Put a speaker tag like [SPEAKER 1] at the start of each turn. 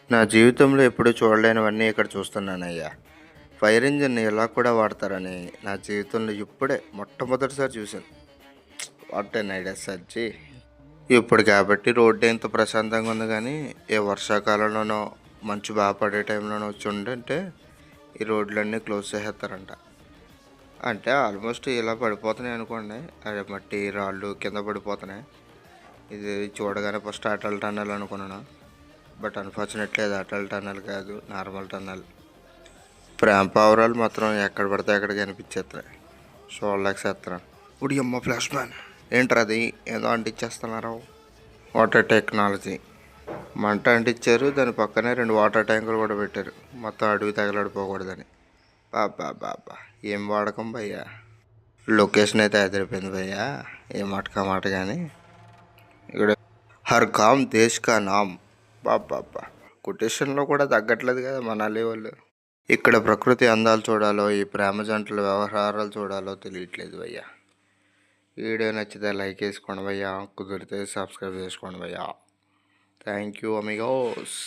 [SPEAKER 1] నా జీవితంలో ఎప్పుడూ చూడలేనివన్నీ ఇక్కడ చూస్తున్నానయ్యా. ఫైర్ ఇంజిన్‌ని ఇలా కూడా వాడతారని నా జీవితంలో ఇప్పుడే మొట్టమొదటిసారి చూశాను. వాట్ ఎన్ ఐడియా సజ్జి. ఇప్పుడు కాబట్టి రోడ్డు ఎంత ప్రశాంతంగా ఉంది గానీ, ఏ వర్షాకాలంలోనో, మంచు పడే టైంలోనో వచ్చుండుంటే ఈ రోడ్లన్నీ క్లోజ్ చేసేత్తారంట. అంటే ఆల్మోస్ట్ ఇలా పడిపోతున్నాయి అనుకోండి. అదే మట్టి, రాళ్ళు కింద పడిపోతున్నాయి. ఇది చూడగానే ఫస్ట్ అటల్ టన్నెల్ అనుకున్నాను. బట్ అన్ఫార్చునేట్లీ అది అటల్ టన్నెల్ కాదు, నార్మల్ టన్నెల్. ప్రేమ పావురాలు మాత్రం ఎక్కడ పడితే అక్కడ కనిపించేస్తున్నాయి. చూడలేకపోతున్నాను. ఇప్పుడు అమ్మ ఫ్లాష్ మ్యాన్ ఏంట్రా అది ఏదో అంటించేస్తున్నారు. వాటర్ టెక్నాలజీ మంట అంటించారు. దాని పక్కనే 2 వాటర్ ట్యాంకులు కూడా పెట్టారు. మొత్తం అడవి తగలడిపోకూడదని. బాబా బాబా ఏం వాడకం భయ్యా. లొకేషన్ అయితే అదిరిపోయింది భయ్యా. ఏ మాట మాట కానీ ఇక్కడ హర్ గామ్ దేశ్ కా నామ్. బాబా కొటేషన్లో కూడా తగ్గట్లేదు కదా మనాలి వాళ్ళు. ఇక్కడ ప్రకృతి అందాలు చూడాలో, ఈ ప్రేమ జంటల వ్యవహారాలు చూడాలో తెలియట్లేదు భయ్యా. వీడియో నచ్చితే లైక్ వేసుకోండి భయ్యా, కుదిరితే సబ్స్క్రైబ్ చేసుకోండి భయ్యా. Thank you Amigos.